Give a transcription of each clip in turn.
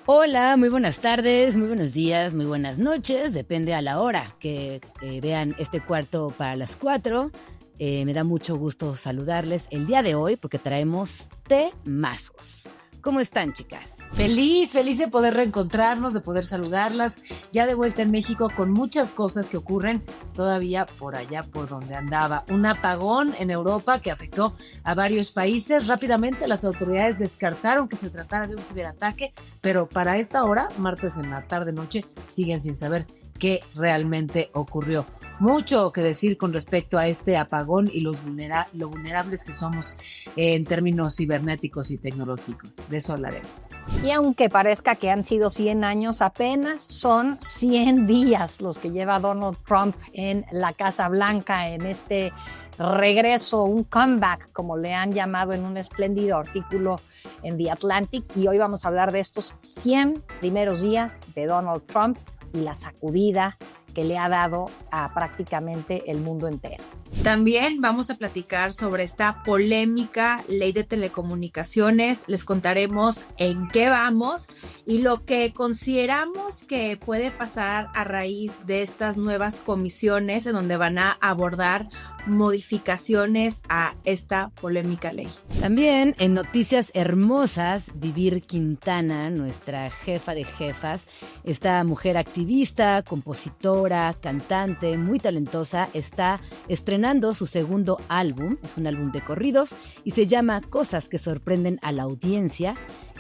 Hola, muy buenas tardes, muy buenos días, muy buenas noches, depende a la hora que vean este cuarto para las 4. Me da mucho gusto saludarles el día de hoy porque traemos temazos. ¿Cómo están, chicas? Feliz de poder reencontrarnos, de poder saludarlas, ya de vuelta en México con muchas cosas que ocurren todavía por allá por donde andaba. Un apagón en Europa que afectó a varios países. Rápidamente las autoridades descartaron que se tratara de un ciberataque, pero para esta hora, martes en la tarde-noche, siguen sin saber qué realmente ocurrió. Mucho que decir con respecto a este apagón y lo vulnerables que somos en términos cibernéticos y tecnológicos. De eso hablaremos. Y aunque parezca que han sido 100 años, apenas son 100 días los que lleva Donald Trump en la Casa Blanca, en este regreso, un comeback, como le han llamado en un espléndido artículo en The Atlantic. Y hoy vamos a hablar de estos 100 primeros días de Donald Trump y la sacudida que le ha dado a prácticamente el mundo entero. También vamos a platicar sobre esta polémica ley de telecomunicaciones. Les contaremos en qué vamos y lo que consideramos que puede pasar a raíz de estas nuevas comisiones en donde van a abordar modificaciones a esta polémica ley. También en Noticias Hermosas, Vivir Quintana, nuestra jefa de jefas, esta mujer activista, compositora, cantante, muy talentosa, está estrenando su segundo álbum, es un álbum de corridos y se llama Cosas que sorprenden a la audiencia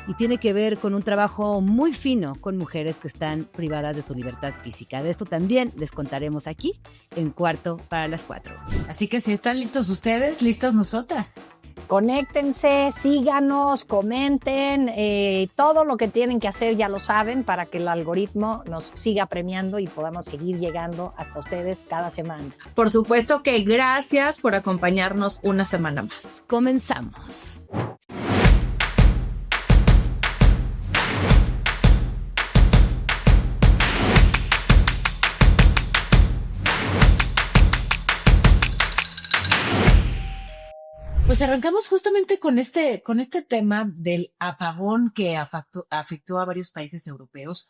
y tiene que ver con un trabajo muy fino con mujeres que están privadas de su libertad física. De esto también les contaremos aquí en Cuarto para las 4. Así que si están listos ustedes, listas nosotras. Conéctense, síganos, comenten, todo lo que tienen que hacer ya lo saben para que el algoritmo nos siga premiando y podamos seguir llegando hasta ustedes cada semana. Por supuesto que gracias por acompañarnos una semana más. Comenzamos. Pues arrancamos justamente con este tema del apagón que afectó a varios países europeos.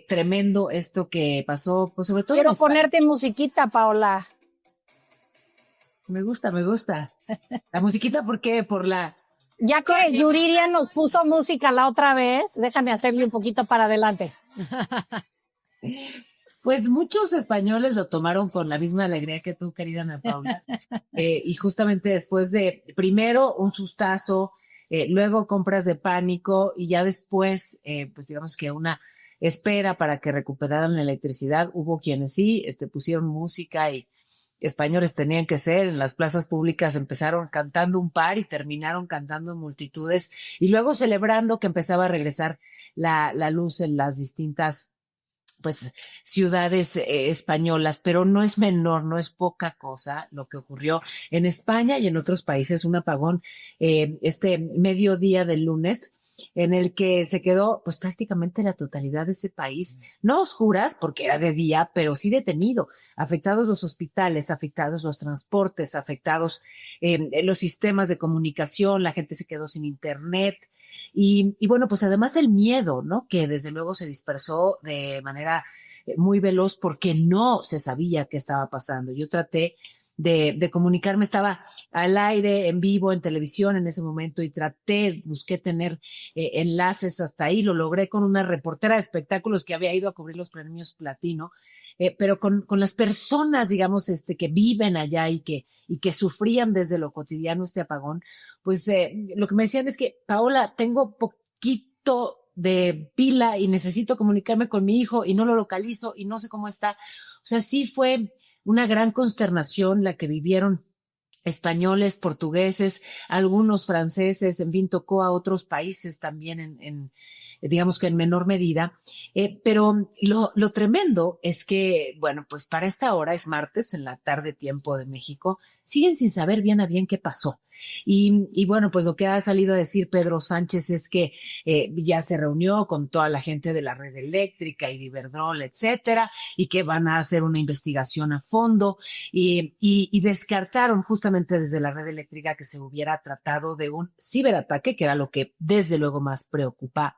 Tremendo esto que pasó, pues sobre todo. Quiero ponerte musiquita, Paola. Me gusta. La musiquita, ¿por qué? Por la... Ya que Yuriria nos puso música la otra vez, déjame hacerle un poquito para adelante. Pues muchos españoles lo tomaron con la misma alegría que tú, querida Ana Paula. Y justamente después de, primero, un sustazo, luego compras de pánico y ya después, pues digamos que una espera para que recuperaran la electricidad. Hubo quienes sí, pusieron música y españoles tenían que ser. En las plazas públicas empezaron cantando un par y terminaron cantando en multitudes y luego celebrando que empezaba a regresar la luz en las distintas pues ciudades españolas, pero no es menor, no es poca cosa lo que ocurrió en España y en otros países, un apagón mediodía del lunes en el que se quedó pues prácticamente la totalidad de ese país, no a oscuras porque era de día, pero sí detenido, afectados los hospitales, afectados los transportes, afectados los sistemas de comunicación, la gente se quedó sin internet. Y bueno, pues además el miedo, ¿no? Que desde luego se dispersó de manera muy veloz porque no se sabía qué estaba pasando. Yo traté de comunicarme, estaba al aire, en vivo, en televisión en ese momento y busqué tener enlaces hasta ahí. Lo logré con una reportera de espectáculos que había ido a cubrir los premios Platino. Pero con las personas, digamos, que viven allá y que sufrían desde lo cotidiano este apagón, pues lo que me decían es que, Paola, tengo poquito de pila y necesito comunicarme con mi hijo y no lo localizo y no sé cómo está. O sea, sí fue una gran consternación la que vivieron españoles, portugueses, algunos franceses, en fin, tocó a otros países también digamos que en menor medida, pero lo tremendo es que, bueno, pues para esta hora es martes en la tarde tiempo de México, siguen sin saber bien a bien qué pasó. Y bueno, pues lo que ha salido a decir Pedro Sánchez es que ya se reunió con toda la gente de la red eléctrica y de Iberdrola, etcétera, y que van a hacer una investigación a fondo y descartaron justamente desde la red eléctrica que se hubiera tratado de un ciberataque, que era lo que desde luego más preocupaba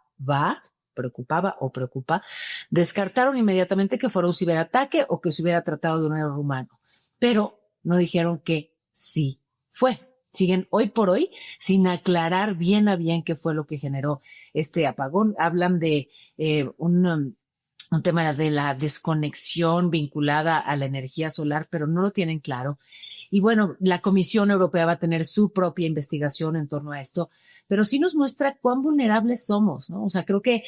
preocupaba o preocupa, descartaron inmediatamente que fuera un ciberataque o que se hubiera tratado de un error humano, pero no dijeron que sí fue. Siguen hoy por hoy sin aclarar bien a bien qué fue lo que generó este apagón. Hablan de un tema de la desconexión vinculada a la energía solar, pero no lo tienen claro. Y bueno, la Comisión Europea va a tener su propia investigación en torno a esto, pero sí nos muestra cuán vulnerables somos, ¿no? O sea, creo que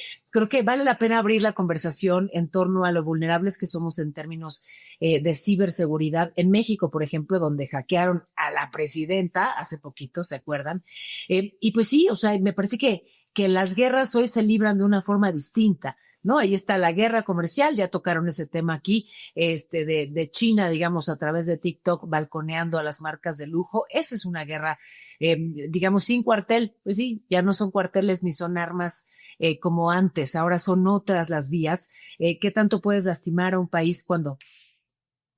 vale la pena abrir la conversación en torno a lo vulnerables que somos en términos de ciberseguridad. En México, por ejemplo, donde hackearon a la presidenta hace poquito, ¿se acuerdan? Y pues sí, o sea, me parece que las guerras hoy se libran de una forma distinta, ¿no? Ahí está la guerra comercial, ya tocaron ese tema aquí, de China, digamos, a través de TikTok, balconeando a las marcas de lujo. Esa es una guerra, digamos, sin cuartel. Pues sí, ya no son cuarteles ni son armas como antes, ahora son otras las vías. ¿Qué tanto puedes lastimar a un país cuando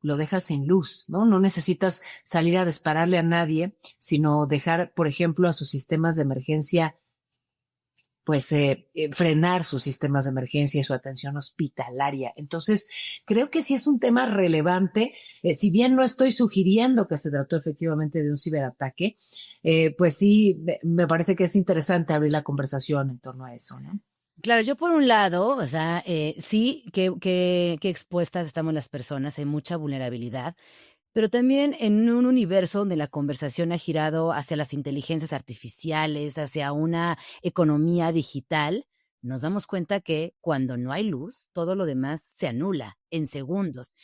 lo dejas sin luz, ¿no? No necesitas salir a dispararle a nadie, sino dejar, por ejemplo, a sus sistemas de emergencia pues frenar sus sistemas de emergencia y su atención hospitalaria. Entonces, creo que sí es un tema relevante. Si bien no estoy sugiriendo que se trató efectivamente de un ciberataque, pues sí, me parece que es interesante abrir la conversación en torno a eso, ¿no? Claro, yo por un lado, o sea, sí, que expuestas estamos las personas, hay mucha vulnerabilidad, pero también en un universo donde la conversación ha girado hacia las inteligencias artificiales, hacia una economía digital, nos damos cuenta que cuando no hay luz, todo lo demás se anula en segundos.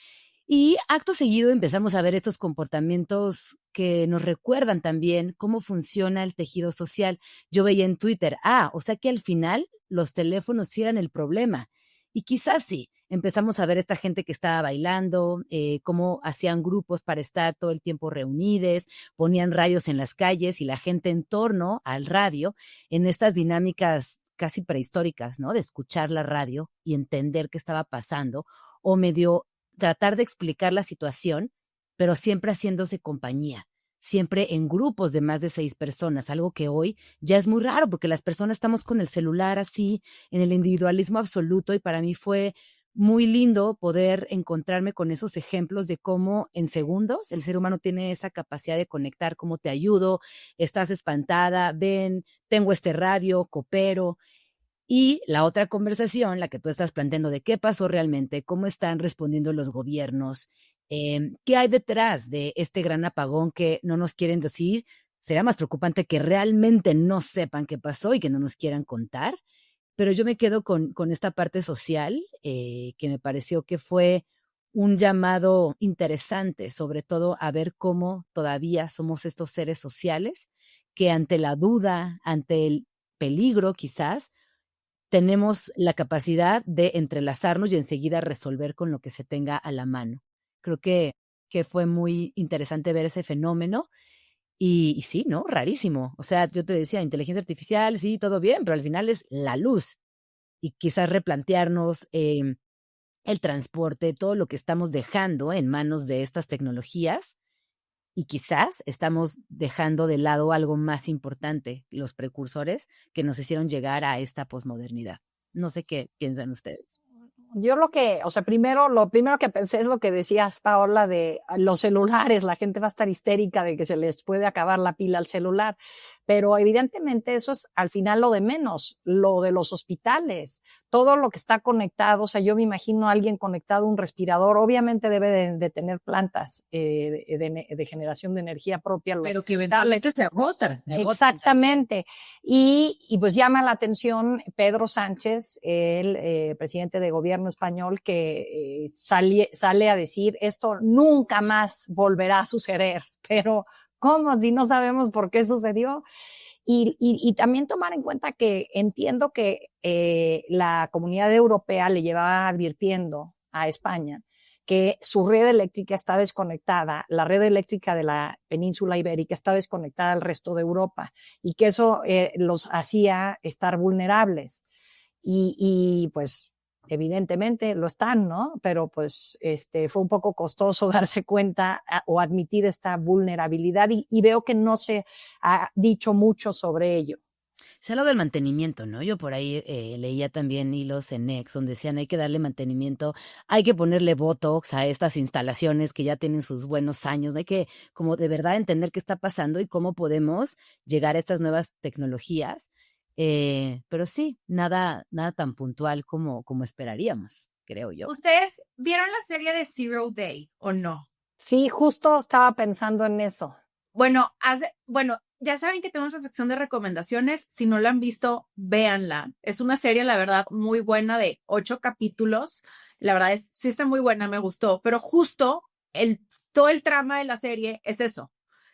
Y acto seguido empezamos a ver estos comportamientos que nos recuerdan también cómo funciona el tejido social. Yo veía en Twitter, o sea que al final los teléfonos sí eran el problema. Y quizás sí, empezamos a ver esta gente que estaba bailando, cómo hacían grupos para estar todo el tiempo reunidos, ponían radios en las calles y la gente en torno al radio, en estas dinámicas casi prehistóricas, ¿no? De escuchar la radio y entender qué estaba pasando, o medio tratar de explicar la situación, pero siempre haciéndose compañía, siempre en grupos de más de 6 personas, algo que hoy ya es muy raro porque las personas estamos con el celular así, en el individualismo absoluto, y para mí fue muy lindo poder encontrarme con esos ejemplos de cómo en segundos el ser humano tiene esa capacidad de conectar, cómo te ayudo, estás espantada, ven, tengo este radio, coopero. Y la otra conversación, la que tú estás planteando de qué pasó realmente, cómo están respondiendo los gobiernos, qué hay detrás de este gran apagón que no nos quieren decir. Será más preocupante que realmente no sepan qué pasó y que no nos quieran contar. Pero yo me quedo con esta parte social, que me pareció que fue un llamado interesante, sobre todo a ver cómo todavía somos estos seres sociales que ante la duda, ante el peligro quizás, tenemos la capacidad de entrelazarnos y enseguida resolver con lo que se tenga a la mano. Creo que fue muy interesante ver ese fenómeno y sí, ¿no? Rarísimo. O sea, yo te decía, inteligencia artificial, sí, todo bien, pero al final es la luz. Y quizás replantearnos el transporte, todo lo que estamos dejando en manos de estas tecnologías, y quizás estamos dejando de lado algo más importante, los precursores que nos hicieron llegar a esta posmodernidad. No sé qué piensan ustedes. Yo lo primero que pensé es lo que decías, Paola, de los celulares. La gente va a estar histérica de que se les puede acabar la pila al celular. Pero evidentemente eso es al final lo de menos, lo de los hospitales, todo lo que está conectado. O sea, yo me imagino a alguien conectado a un respirador, obviamente debe de tener plantas de generación de energía propia. Pero que eventualmente se agotan. Exactamente. Y pues llama la atención Pedro Sánchez, el presidente de gobierno español, que sale a decir esto nunca más volverá a suceder, pero ¿cómo? Si no sabemos por qué sucedió. Y también tomar en cuenta que entiendo que la Comunidad Europea le llevaba advirtiendo a España que su red eléctrica está desconectada, la red eléctrica de la península ibérica está desconectada al resto de Europa, y que eso los hacía estar vulnerables. Y pues evidentemente lo están, ¿no? Pero pues fue un poco costoso darse cuenta o admitir esta vulnerabilidad, y veo que no se ha dicho mucho sobre ello. Se habla del mantenimiento, ¿no? Yo por ahí leía también hilos en X donde decían hay que darle mantenimiento, hay que ponerle Botox a estas instalaciones que ya tienen sus buenos años, hay que como de verdad entender qué está pasando y cómo podemos llegar a estas nuevas tecnologías. Pero sí, nada tan puntual como esperaríamos, creo yo. ¿Ustedes vieron la serie de Zero Day o no? Sí, justo estaba pensando en eso. Bueno, ya saben que tenemos la sección de recomendaciones. Si no la han visto, véanla. Es una serie, la verdad, muy buena de 8 capítulos. La verdad sí está muy buena, me gustó. Pero justo todo el trama de la serie es eso,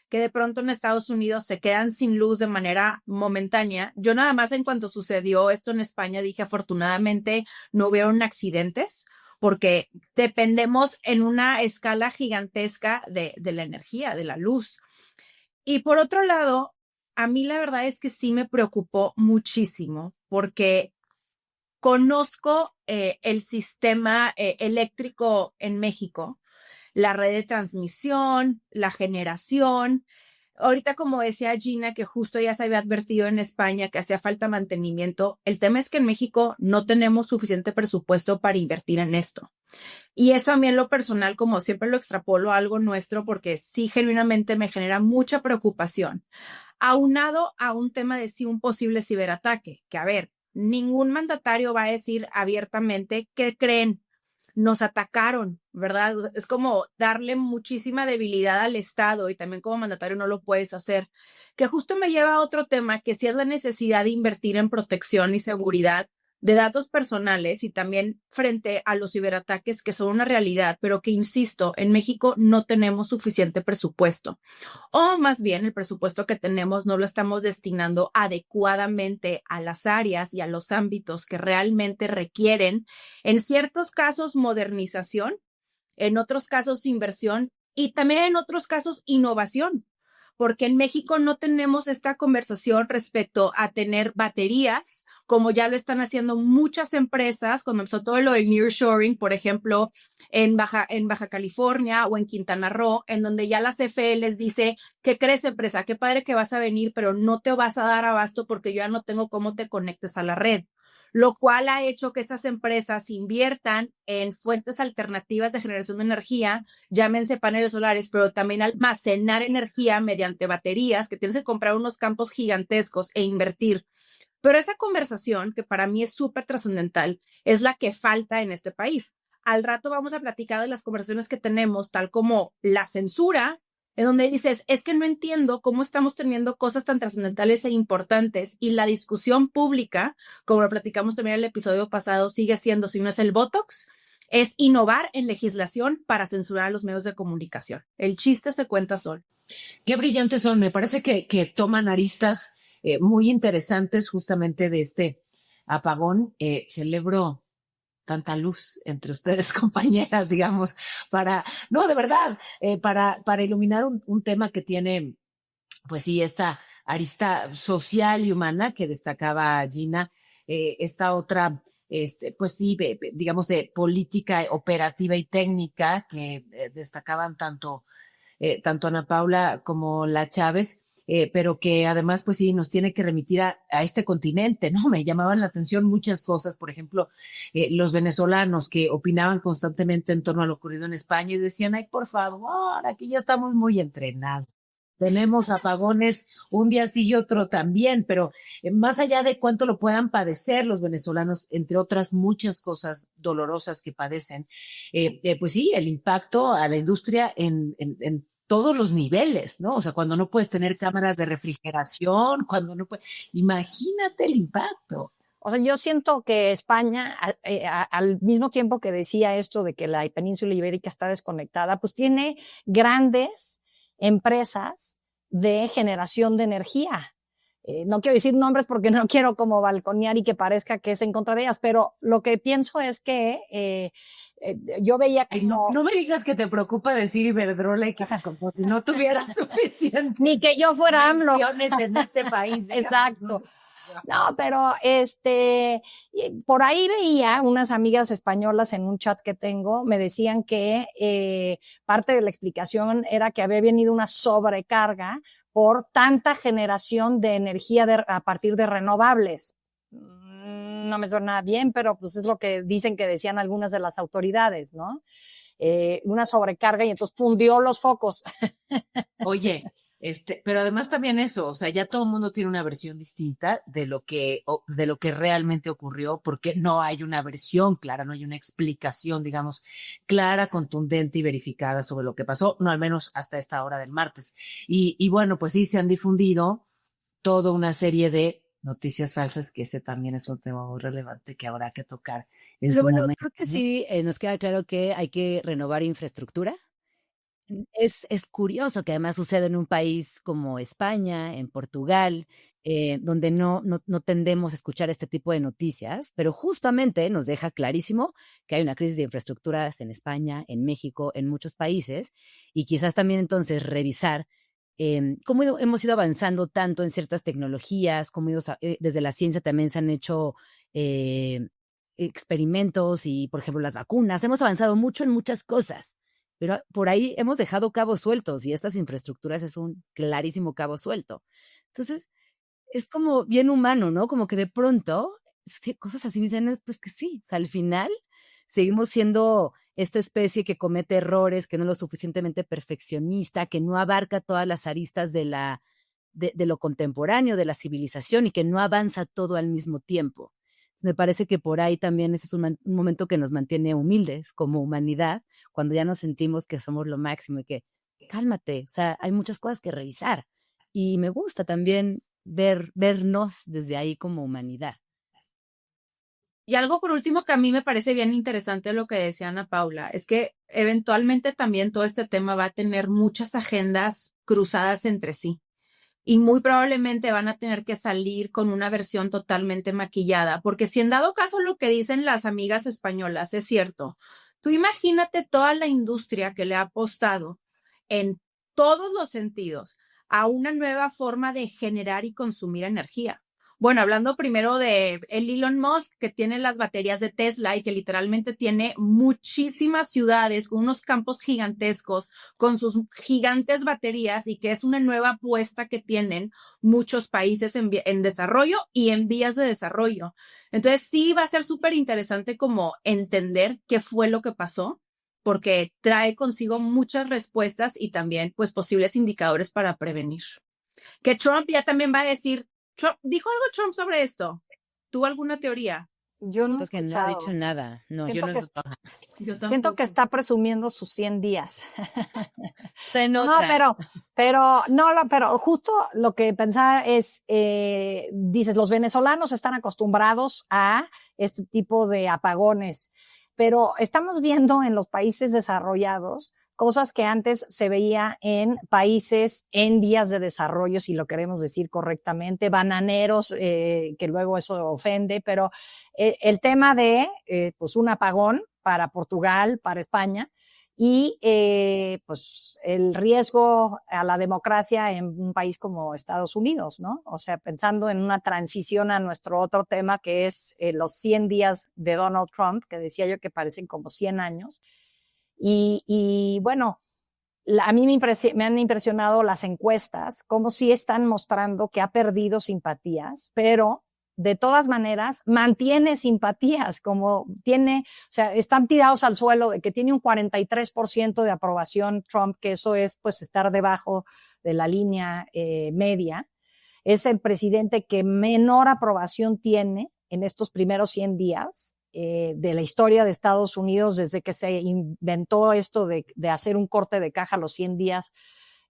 que de pronto en Estados Unidos se quedan sin luz de manera momentánea. Yo nada más en cuanto sucedió esto en España dije, afortunadamente no hubieron accidentes, porque dependemos en una escala gigantesca de la energía, de la luz. Y por otro lado, a mí la verdad es que sí me preocupó muchísimo porque conozco el sistema eléctrico en México, la red de transmisión, la generación. Ahorita, como decía Gina, que justo ya se había advertido en España que hacía falta mantenimiento, el tema es que en México no tenemos suficiente presupuesto para invertir en esto. Y eso a mí en lo personal, como siempre lo extrapolo a algo nuestro, porque sí genuinamente me genera mucha preocupación. Aunado a un tema de sí un posible ciberataque, que a ver, ningún mandatario va a decir abiertamente qué creen, nos atacaron, ¿verdad? Es como darle muchísima debilidad al Estado y también como mandatario no lo puedes hacer. Que justo me lleva a otro tema, que sí es la necesidad de invertir en protección y seguridad de datos personales y también frente a los ciberataques que son una realidad, pero que, insisto, en México no tenemos suficiente presupuesto. O más bien el presupuesto que tenemos no lo estamos destinando adecuadamente a las áreas y a los ámbitos que realmente requieren, en ciertos casos, modernización, en otros casos, inversión y también en otros casos, innovación. Porque en México no tenemos esta conversación respecto a tener baterías, como ya lo están haciendo muchas empresas, cuando empezó todo lo del nearshoring, por ejemplo, en Baja California o en Quintana Roo, en donde ya la CFE les dice, ¿qué crees, empresa? Qué padre que vas a venir, pero no te vas a dar abasto porque yo ya no tengo cómo te conectes a la red. Lo cual ha hecho que estas empresas inviertan en fuentes alternativas de generación de energía, llámense paneles solares, pero también almacenar energía mediante baterías, que tienes que comprar unos campos gigantescos e invertir. Pero esa conversación, que para mí es súper trascendental, es la que falta en este país. Al rato vamos a platicar de las conversaciones que tenemos, tal como la censura, en donde dices, es que no entiendo cómo estamos teniendo cosas tan trascendentales e importantes y la discusión pública, como lo platicamos también en el episodio pasado, sigue siendo, si no es el Botox, es innovar en legislación para censurar a los medios de comunicación. El chiste se cuenta solo. Qué brillantes son. Me parece que toman aristas muy interesantes justamente de este apagón. Celebro tanta luz entre ustedes, compañeras, digamos, no, de verdad, para iluminar un tema que tiene, pues sí, esta arista social y humana que destacaba Gina, esta otra, pues sí, digamos, de política operativa y técnica que destacaban tanto Ana Paula como la Chávez. Pero que además, pues sí, nos tiene que remitir a este continente, ¿no? Me llamaban la atención muchas cosas, por ejemplo, los venezolanos que opinaban constantemente en torno a lo ocurrido en España y decían, ay, por favor, aquí ya estamos muy entrenados. Tenemos apagones un día sí y otro también, pero más allá de cuánto lo puedan padecer los venezolanos, entre otras muchas cosas dolorosas que padecen, pues sí, el impacto a la industria en todos los niveles, ¿no? O sea, cuando no puedes tener cámaras de refrigeración, cuando no puedes, imagínate el impacto. O sea, yo siento que España, al mismo tiempo que decía esto de que la península ibérica está desconectada, pues tiene grandes empresas de generación de energía. No quiero decir nombres porque no quiero como balconear y que parezca que es en contra de ellas, pero lo que pienso es que yo veía que no me digas que te preocupa decir Iberdrola y Caja, como si no tuvieras suficiente ni que yo fuera AMLO en este país. Exacto. No, pero por ahí veía unas amigas españolas en un chat que tengo, me decían que parte de la explicación era que había venido una sobrecarga por tanta generación de energía a partir de renovables. No me suena bien, pero pues es lo que dicen que decían algunas de las autoridades, ¿no? Una sobrecarga y entonces fundió los focos. Oye, pero además también eso, o sea, ya todo el mundo tiene una versión distinta de lo que realmente ocurrió, porque no hay una versión clara, no hay una explicación, digamos, clara, contundente y verificada sobre lo que pasó, no al menos hasta esta hora del martes. Y bueno, pues sí, se han difundido toda una serie de noticias falsas, que ese también es un tema muy relevante que habrá que tocar en Pero su bueno, momento, creo que ¿no? sí nos queda claro que hay que renovar infraestructura. Es curioso que además suceda en un país como España, en Portugal, donde no tendemos a escuchar este tipo de noticias, pero justamente nos deja clarísimo que hay una crisis de infraestructuras en España, en México, en muchos países, y quizás también entonces revisar cómo hemos ido avanzando tanto en ciertas tecnologías, cómo desde la ciencia también se han hecho experimentos y, por ejemplo, las vacunas. Hemos avanzado mucho en muchas cosas, pero por ahí hemos dejado cabos sueltos y estas infraestructuras es un clarísimo cabo suelto. Entonces, es como bien humano, ¿no? Como que de pronto, sí, cosas así dicen, pues que sí, o sea, al final seguimos siendo esta especie que comete errores, que no es lo suficientemente perfeccionista, que no abarca todas las aristas de lo contemporáneo, de la civilización y que no avanza todo al mismo tiempo. Me parece que por ahí también ese es un momento que nos mantiene humildes como humanidad, cuando ya nos sentimos que somos lo máximo y que cálmate, o sea, hay muchas cosas que revisar. Y me gusta también vernos desde ahí como humanidad. Y algo por último que a mí me parece bien interesante lo que decía Ana Paula, es que eventualmente también todo este tema va a tener muchas agendas cruzadas entre sí. Y muy probablemente van a tener que salir con una versión totalmente maquillada, porque si en dado caso lo que dicen las amigas españolas es cierto, tú imagínate toda la industria que le ha apostado en todos los sentidos a una nueva forma de generar y consumir energía. Bueno, hablando primero de el Elon Musk, que tiene las baterías de Tesla y que literalmente tiene muchísimas ciudades con unos campos gigantescos con sus gigantes baterías y que es una nueva apuesta que tienen muchos países en desarrollo y en vías de desarrollo. Entonces sí va a ser súper interesante como entender qué fue lo que pasó, porque trae consigo muchas respuestas y también pues posibles indicadores para prevenir. Que Trump ya también va a decir, ¿dijo algo Trump sobre esto? ¿Tuvo alguna teoría? Yo no he Siento que no ha dicho escuchado. nada. No, Siento Yo no que, he notado nada. Yo siento tampoco. que está presumiendo sus 100 días. está en No, otra. pero justo lo que pensaba es, dices, los venezolanos están acostumbrados a este tipo de apagones, pero estamos viendo en los países desarrollados cosas que antes se veía en países en vías de desarrollo, si lo queremos decir correctamente, bananeros, que luego eso ofende, pero el tema de pues un apagón para Portugal, para España, y pues el riesgo a la democracia en un país como Estados Unidos, ¿no? O sea, pensando en una transición a nuestro otro tema que es los 100 días de Donald Trump, que decía yo que parecen como 100 años. Y bueno, a mí me han impresionado las encuestas, como si están mostrando que ha perdido simpatías, pero de todas maneras mantiene simpatías, como tiene, o sea, están tirados al suelo de que tiene un 43% de aprobación Trump, que eso es pues estar debajo de la línea media. Es el presidente que menor aprobación tiene en estos primeros 100 días de la historia de Estados Unidos desde que se inventó esto de hacer un corte de caja a los 100 días,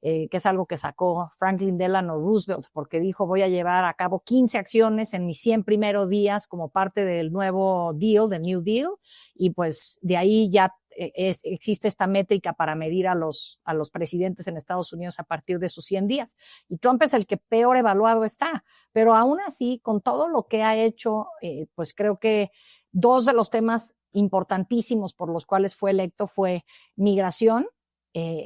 que es algo que sacó Franklin Delano Roosevelt, porque dijo voy a llevar a cabo 15 acciones en mis 100 primeros días como parte del nuevo deal, del New Deal, y pues de ahí ya existe esta métrica para medir a los presidentes en Estados Unidos a partir de sus 100 días. Y Trump es el que peor evaluado está, pero aún así, con todo lo que ha hecho, pues creo que dos de los temas importantísimos por los cuales fue electo fue migración,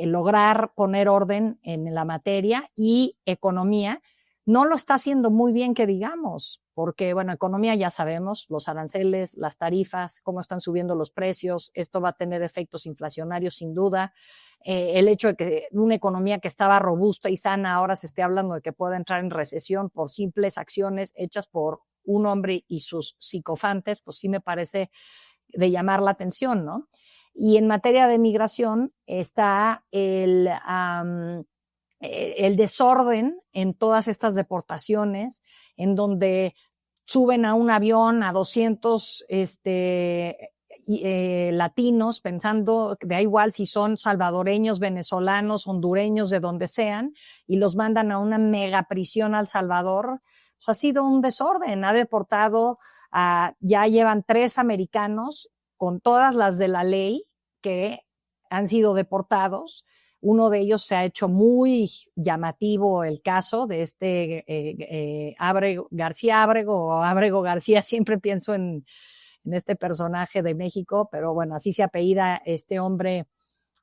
lograr poner orden en la materia, y economía. No lo está haciendo muy bien, que digamos. porque, bueno, economía ya sabemos, los aranceles, las tarifas, cómo están subiendo los precios, esto va a tener efectos inflacionarios sin duda. El hecho de que una economía que estaba robusta y sana ahora se esté hablando de que pueda entrar en recesión por simples acciones hechas por un hombre y sus psicofantes, pues sí me parece de llamar la atención, ¿no? Y en materia de migración está el desorden en todas estas deportaciones, en donde suben a un avión a 200 latinos, pensando que da igual si son salvadoreños, venezolanos, hondureños, de donde sean, y los mandan a una mega prisión a El Salvador. Pues ha sido un desorden, ha deportado ya llevan 3 americanos con todas las de la ley que han sido deportados. Uno de ellos se ha hecho muy llamativo, el caso de García Ábrego o Ábrego García. Siempre pienso en este personaje de México, pero bueno, así se apellida este hombre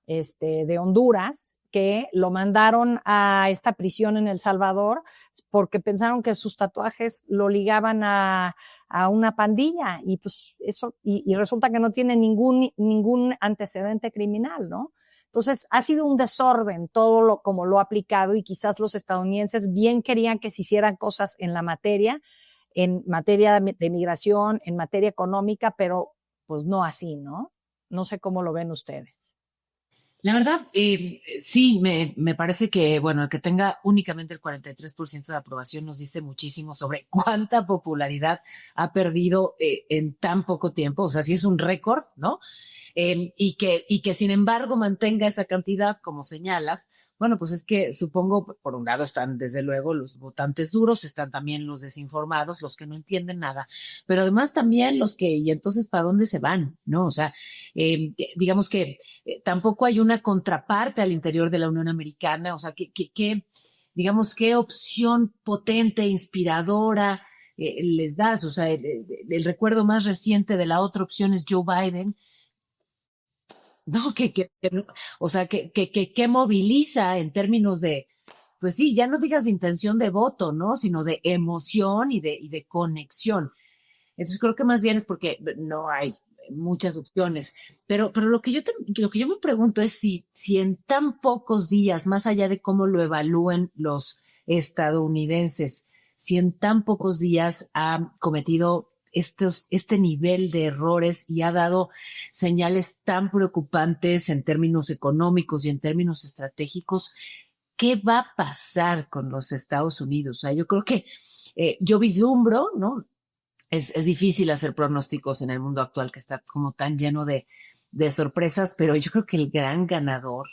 de Honduras, que lo mandaron a esta prisión en El Salvador porque pensaron que sus tatuajes lo ligaban a una pandilla, y pues eso, y resulta que no tiene ningún antecedente criminal, ¿no? Entonces ha sido un desorden todo como lo ha aplicado, y quizás los estadounidenses bien querían que se hicieran cosas en materia de migración, en materia económica, pero pues no así, ¿no? No sé cómo lo ven ustedes. La verdad, sí, me parece que, bueno, el que tenga únicamente el 43% de aprobación nos dice muchísimo sobre cuánta popularidad ha perdido en tan poco tiempo. O sea, sí es un récord, ¿no? Y que sin embargo mantenga esa cantidad, como señalas. Bueno, pues es que supongo, por un lado están desde luego los votantes duros, están también los desinformados, los que no entienden nada, pero además también los que, y entonces, ¿para dónde se van? ¿No? O sea, digamos que tampoco hay una contraparte al interior de la Unión Americana. O sea, digamos, qué opción potente, inspiradora les das. O sea, el recuerdo más reciente de la otra opción es Joe Biden. No, o sea, que moviliza en términos de, pues sí, ya no digas de intención de voto, ¿no? Sino de emoción y de conexión. Entonces creo que más bien es porque no hay muchas opciones. Pero lo que yo me pregunto es si en tan pocos días, más allá de cómo lo evalúen los estadounidenses, si en tan pocos días ha cometido este nivel de errores y ha dado señales tan preocupantes en términos económicos y en términos estratégicos, ¿qué va a pasar con los Estados Unidos? O sea, yo creo que yo vislumbro, ¿no? Es difícil hacer pronósticos en el mundo actual que está como tan lleno de sorpresas, pero yo creo que el gran ganador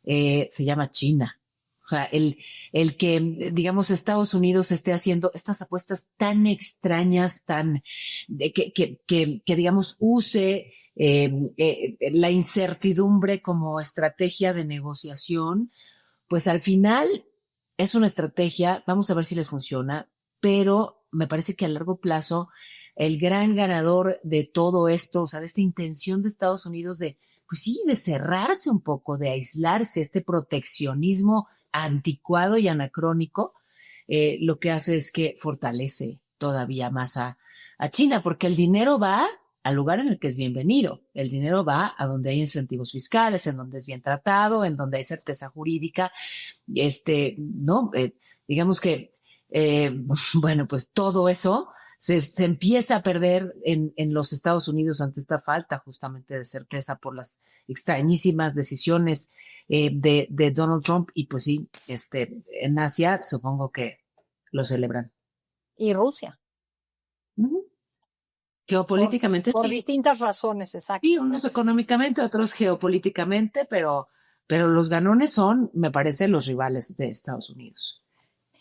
se llama China. O sea, el que, digamos, Estados Unidos esté haciendo estas apuestas tan extrañas, que digamos, use la incertidumbre como estrategia de negociación, pues al final es una estrategia, vamos a ver si les funciona, pero me parece que a largo plazo el gran ganador de todo esto, o sea, de esta intención de Estados Unidos de, pues sí, de cerrarse un poco, de aislarse, este proteccionismo anticuado y anacrónico, lo que hace es que fortalece todavía más a China, porque el dinero va al lugar en el que es bienvenido. El dinero va a donde hay incentivos fiscales, en donde es bien tratado, en donde hay certeza jurídica, ¿no? Digamos que, bueno, pues todo eso se empieza a perder en los Estados Unidos ante esta falta justamente de certeza por las extrañísimas decisiones de Donald Trump. Y pues sí, en Asia supongo que lo celebran. Y Rusia. Uh-huh. Geopolíticamente por sí. distintas razones, exacto. Sí, unos económicamente, otros geopolíticamente, pero los ganones son, me parece, los rivales de Estados Unidos.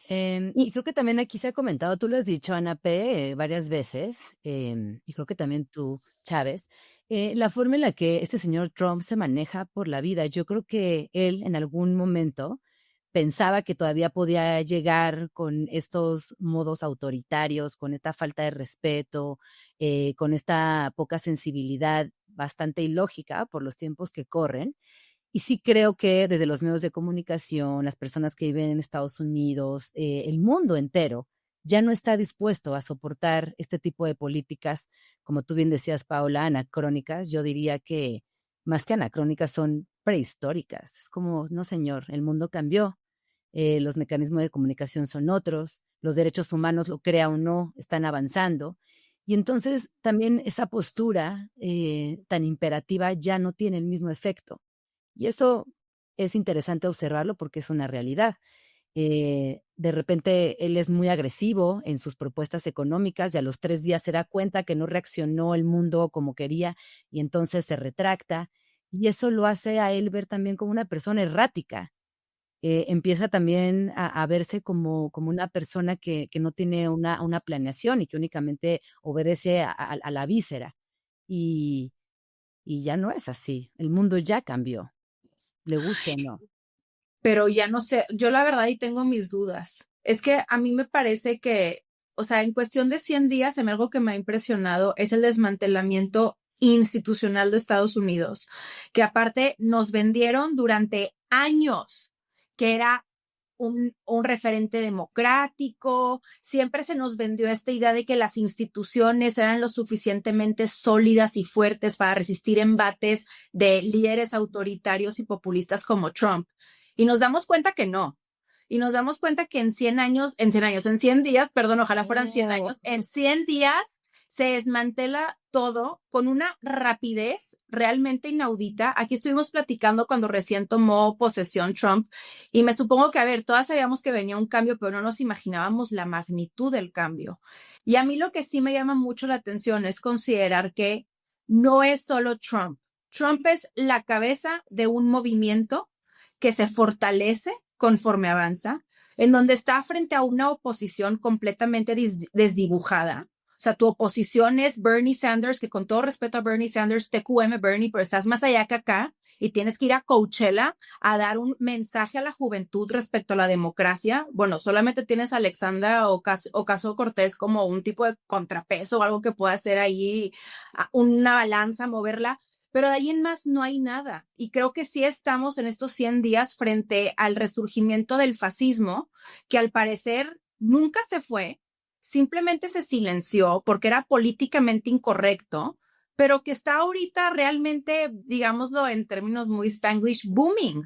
Y creo que también aquí se ha comentado, tú lo has dicho, Ana P., varias veces, y creo que también tú, Chávez, la forma en la que este señor Trump se maneja por la vida. Yo creo que él en algún momento pensaba que todavía podía llegar con estos modos autoritarios, con esta falta de respeto, con esta poca sensibilidad bastante ilógica por los tiempos que corren. Y sí creo que desde los medios de comunicación, las personas que viven en Estados Unidos, el mundo entero, ya no está dispuesto a soportar este tipo de políticas, como tú bien decías, Paola, anacrónicas. Yo diría que más que anacrónicas son prehistóricas. Es como, no señor, el mundo cambió, los mecanismos de comunicación son otros, los derechos humanos, lo crea o no, están avanzando. Y entonces también esa postura tan imperativa ya no tiene el mismo efecto. Y eso es interesante observarlo porque es una realidad. De repente él es muy agresivo en sus propuestas económicas y a los 3 días se da cuenta que no reaccionó el mundo como quería y entonces se retracta. Y eso lo hace a él ver también como una persona errática. Empieza también a verse como una persona que no tiene una planeación y que únicamente obedece a la víscera. Y, y ya no es así. El mundo ya cambió, le guste o no. Pero ya no sé, yo la verdad y tengo mis dudas. Es que a mí me parece que, o sea, en cuestión de 100 días, a mí algo que me ha impresionado es el desmantelamiento institucional de Estados Unidos, que aparte nos vendieron durante años que era un referente democrático, siempre se nos vendió esta idea de que las instituciones eran lo suficientemente sólidas y fuertes para resistir embates de líderes autoritarios y populistas como Trump. Y nos damos cuenta que no. Y nos damos cuenta que en 100 días, perdón, ojalá fueran 100 años, en 100 días se desmantela todo con una rapidez realmente inaudita. Aquí estuvimos platicando cuando recién tomó posesión Trump y me supongo que, a ver, todas sabíamos que venía un cambio, pero no nos imaginábamos la magnitud del cambio. Y a mí lo que sí me llama mucho la atención es considerar que no es solo Trump. Trump es la cabeza de un movimiento que se fortalece conforme avanza, en donde está frente a una oposición completamente desdibujada. O sea, tu oposición es Bernie Sanders, que con todo respeto a Bernie Sanders, TQM Bernie, pero estás más allá que acá y tienes que ir a Coachella a dar un mensaje a la juventud respecto a la democracia. Bueno, solamente tienes a Alexandra Ocasio-Cortez como un tipo de contrapeso o algo que pueda hacer ahí una balanza, moverla. Pero de ahí en más no hay nada. Y creo que sí estamos en estos 100 días frente al resurgimiento del fascismo, que al parecer nunca se fue, simplemente se silenció porque era políticamente incorrecto, pero que está ahorita realmente, digámoslo en términos muy Spanglish, booming.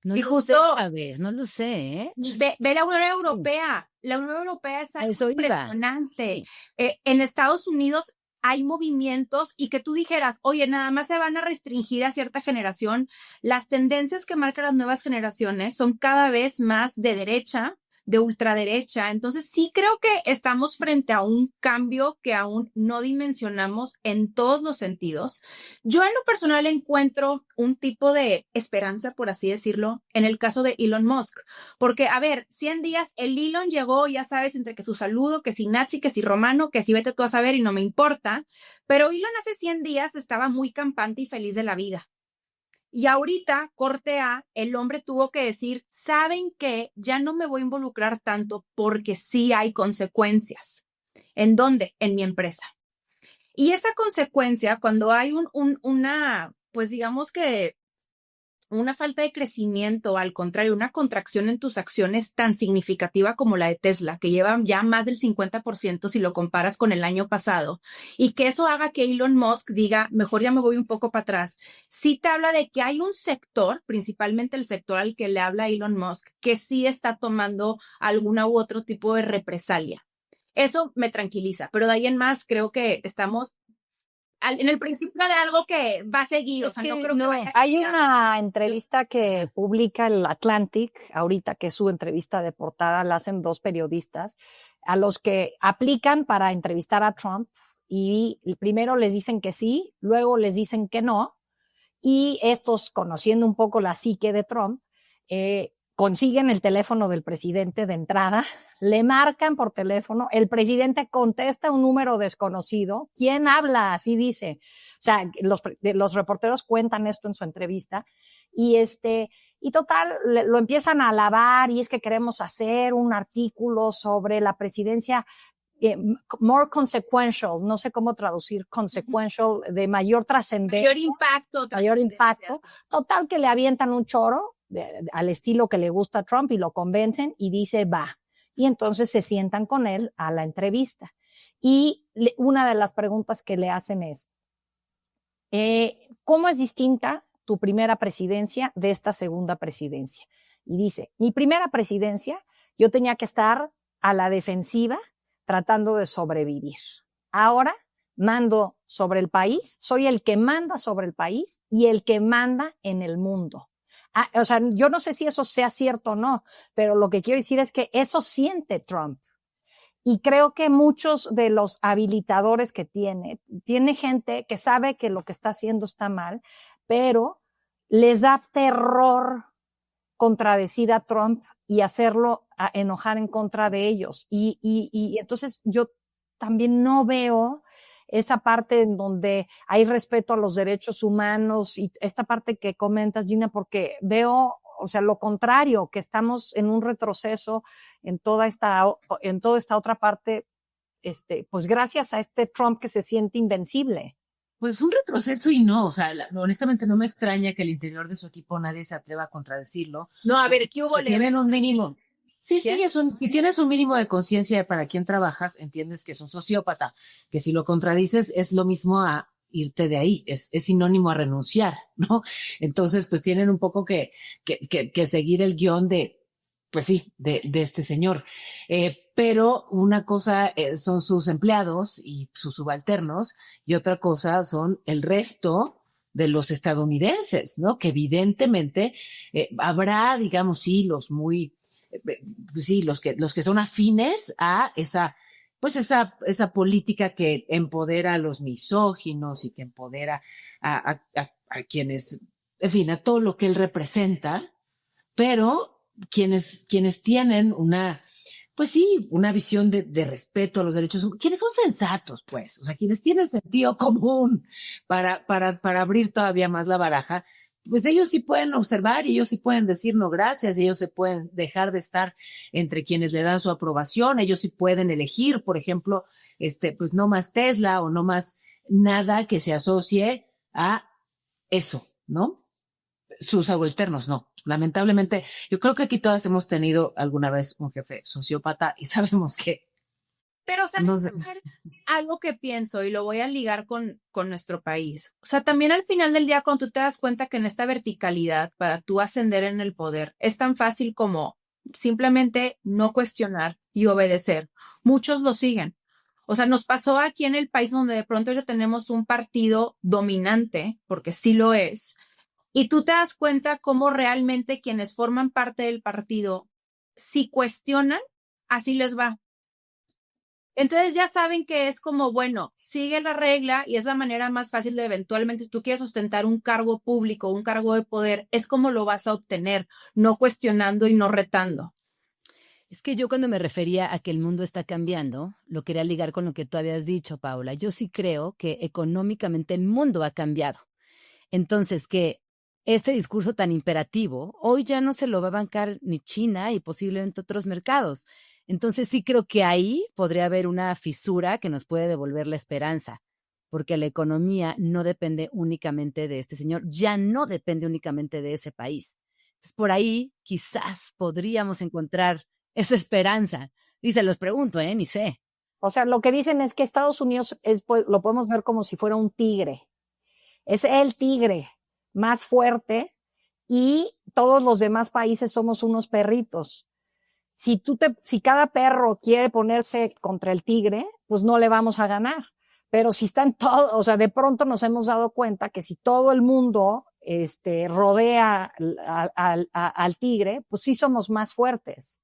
No y lo justo, sé, a ver, no lo sé, ¿eh? ve la Unión Europea. La Unión Europea es algo Eso iba. impresionante. Sí. En Estados Unidos hay movimientos y que tú dijeras, oye, nada más se van a restringir a cierta generación. Las tendencias que marcan las nuevas generaciones son cada vez más de derecha, de ultraderecha. Entonces sí creo que estamos frente a un cambio que aún no dimensionamos en todos los sentidos. Yo en lo personal encuentro un tipo de esperanza, por así decirlo, en el caso de Elon Musk. Porque, a ver, 100 días, el Elon llegó, ya sabes, entre que su saludo, que si nazi, que si romano, que si vete tú a saber y no me importa. Pero Elon hace 100 días estaba muy campante y feliz de la vida. Y ahorita, corte A, el hombre tuvo que decir, ¿saben qué? Ya no me voy a involucrar tanto porque sí hay consecuencias. ¿En dónde? En mi empresa. Y esa consecuencia, cuando hay pues digamos que una falta de crecimiento, al contrario, una contracción en tus acciones tan significativa como la de Tesla, que lleva ya más del 50% si lo comparas con el año pasado, y que eso haga que Elon Musk diga, mejor ya me voy un poco para atrás. Sí te habla de que hay un sector, principalmente el sector al que le habla Elon Musk, que sí está tomando alguna u otro tipo de represalia. Eso me tranquiliza, pero de ahí en más creo que estamos en el principio de algo que va a seguir, o sea, no creo que vaya a Hay una entrevista que publica el Atlantic, ahorita que es su entrevista de portada, la hacen 2 periodistas, a los que aplican para entrevistar a Trump y primero les dicen que sí, luego les dicen que no, y estos, conociendo un poco la psique de Trump, consiguen el teléfono del presidente de entrada, le marcan por teléfono, el presidente contesta un número desconocido. ¿Quién habla? Así dice. O sea, los reporteros cuentan esto en su entrevista y total, lo empiezan a alabar y es que queremos hacer un artículo sobre la presidencia more consequential, no sé cómo traducir consequential, de mayor trascendencia. Mayor impacto. Total que le avientan un choro al estilo que le gusta a Trump y lo convencen y dice va. y entonces se sientan con él a la entrevista. Y una de las preguntas que le hacen es, ¿cómo es distinta tu primera presidencia de esta segunda presidencia? Y dice, mi primera presidencia, yo tenía que estar a la defensiva tratando de sobrevivir. Ahora mando sobre el país, soy el que manda sobre el país y el que manda en el mundo. O sea, yo no sé si eso sea cierto o no, pero lo que quiero decir es que eso siente Trump. Y creo que muchos de los habilitadores que tiene gente que sabe que lo que está haciendo está mal, pero les da terror contradecir a Trump y hacerlo enojar en contra de ellos. Y entonces yo también no veo esa parte en donde hay respeto a los derechos humanos y esta parte que comentas, Gina, porque veo, o sea, lo contrario, que estamos en un retroceso en toda esta otra parte, pues gracias a este Trump que se siente invencible. Pues un retroceso y no, o sea, honestamente no me extraña que al interior de su equipo nadie se atreva a contradecirlo. No, a ver, ¿qué hubo? Tienen un mínimo. Sí, ¿Quién? si tienes un mínimo de conciencia de para quién trabajas, entiendes que es un sociópata, que si lo contradices es lo mismo a irte de ahí, es sinónimo a renunciar, ¿no? Entonces, pues tienen un poco que seguir el guión de, pues sí, de este señor. Pero una cosa son sus empleados y sus subalternos y otra cosa son el resto de los estadounidenses, ¿no? Que evidentemente habrá, digamos, sí, los muy, pues sí, los que son afines a esa política que empodera a los misóginos y que empodera a quienes, en fin, a todo lo que él representa, pero quienes tienen pues sí, una visión de respeto a los derechos humanos, quienes son sensatos, pues, o sea, quienes tienen sentido común para abrir todavía más la baraja, pues ellos sí pueden observar y ellos sí pueden decir no gracias, ellos se pueden dejar de estar entre quienes le dan su aprobación, ellos sí pueden elegir, por ejemplo, pues no más Tesla o no más nada que se asocie a eso, ¿no? Sus subalternos, no. Lamentablemente, yo creo que aquí todas hemos tenido alguna vez un jefe sociópata y sabemos que... Pero ¿sabes algo que pienso y lo voy a ligar con nuestro país? O sea, también al final del día, cuando tú te das cuenta que en esta verticalidad, para tú ascender en el poder, es tan fácil como simplemente no cuestionar y obedecer. Muchos lo siguen. O sea, nos pasó aquí en el país donde de pronto ya tenemos un partido dominante, porque sí lo es, y tú te das cuenta cómo realmente quienes forman parte del partido, si cuestionan, así les va. Entonces ya saben que es como, bueno, sigue la regla y es la manera más fácil de eventualmente, si tú quieres ostentar un cargo público, un cargo de poder, es como lo vas a obtener, no cuestionando y no retando. Es que yo cuando me refería a que el mundo está cambiando, lo quería ligar con lo que tú habías dicho, Paula. Yo sí creo que económicamente el mundo ha cambiado. Entonces, que este discurso tan imperativo, hoy ya no se lo va a bancar ni China y posiblemente otros mercados. Entonces sí creo que ahí podría haber una fisura que nos puede devolver la esperanza, porque la economía no depende únicamente de este señor, ya no depende únicamente de ese país. Entonces por ahí quizás podríamos encontrar esa esperanza. Y se los pregunto, ni sé. O sea, lo que dicen es que Estados Unidos lo podemos ver como si fuera un tigre. Es el tigre más fuerte y todos los demás países somos unos perritos. Si cada perro quiere ponerse contra el tigre, pues no le vamos a ganar. Pero si están todos, o sea, de pronto nos hemos dado cuenta que si todo el mundo rodea al tigre, pues sí somos más fuertes.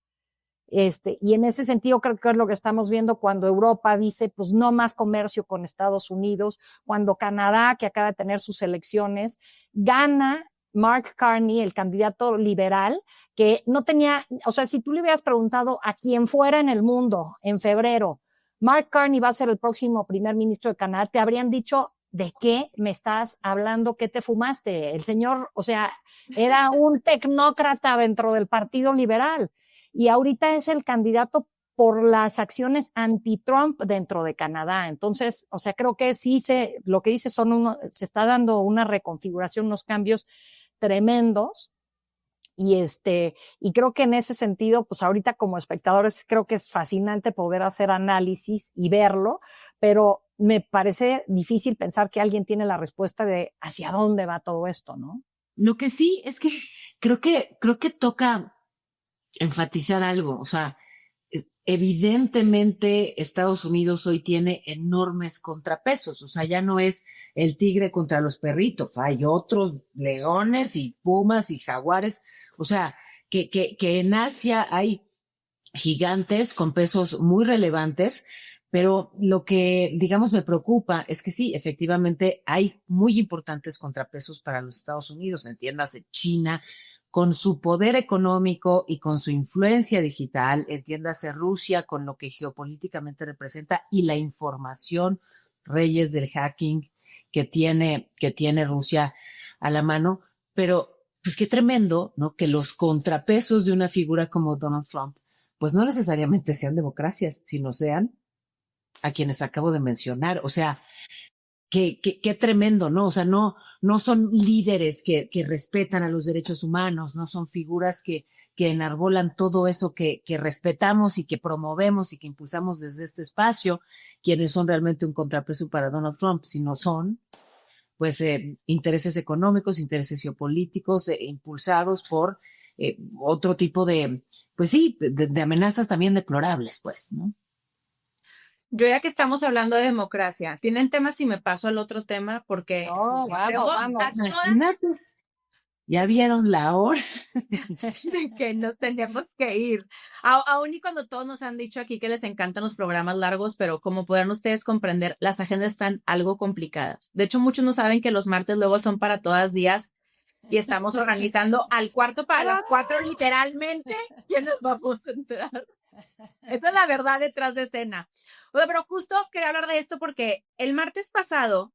Y en ese sentido creo que es lo que estamos viendo cuando Europa dice, pues no más comercio con Estados Unidos, cuando Canadá, que acaba de tener sus elecciones, gana Mark Carney, el candidato liberal, que no tenía, o sea, si tú le hubieras preguntado a quien fuera en el mundo en febrero, Mark Carney va a ser el próximo primer ministro de Canadá, te habrían dicho, ¿de qué me estás hablando? ¿Qué te fumaste? El señor, o sea, era un tecnócrata dentro del Partido Liberal. Y ahorita es el candidato por las acciones anti-Trump dentro de Canadá. Entonces, o sea, creo que sí lo que dice se está dando una reconfiguración, unos cambios tremendos. Y creo que en ese sentido, pues ahorita como espectadores creo que es fascinante poder hacer análisis y verlo, pero me parece difícil pensar que alguien tiene la respuesta de hacia dónde va todo esto, ¿no? Lo que sí es que creo que toca enfatizar algo. O sea, evidentemente Estados Unidos hoy tiene enormes contrapesos. O sea, ya no es el tigre contra los perritos. Hay otros leones y pumas y jaguares. O sea, que en Asia hay gigantes con pesos muy relevantes. Pero lo que, digamos, me preocupa es que sí, efectivamente hay muy importantes contrapesos para los Estados Unidos, entiéndase China, con su poder económico y con su influencia digital, entiéndase Rusia, con lo que geopolíticamente representa y la información, reyes del hacking que tiene Rusia a la mano. Pero, pues qué tremendo, ¿no? Que los contrapesos de una figura como Donald Trump, pues no necesariamente sean democracias, sino sean a quienes acabo de mencionar. O sea, qué tremendo, ¿no? O sea, no son líderes que respetan a los derechos humanos, no son figuras que enarbolan todo eso que respetamos y que promovemos y que impulsamos desde este espacio, quienes son realmente un contrapeso para Donald Trump, sino son, pues, intereses económicos, intereses geopolíticos, impulsados por otro tipo de, pues sí, de amenazas también deplorables, pues, ¿no? Yo ya que estamos hablando de democracia, ¿tienen temas si me paso al otro tema? Porque No, vamos. Imagínate, ya vieron la hora de que nos tendríamos que ir. Aún y cuando todos nos han dicho aquí que les encantan los programas largos, pero como podrán ustedes comprender, las agendas están algo complicadas. De hecho, muchos no saben que los martes luego son para todas días y estamos organizando al cuarto para las 4 literalmente. ¿Quién nos vamos a enterar? Esa es la verdad detrás de escena. O sea, pero justo quería hablar de esto porque el martes pasado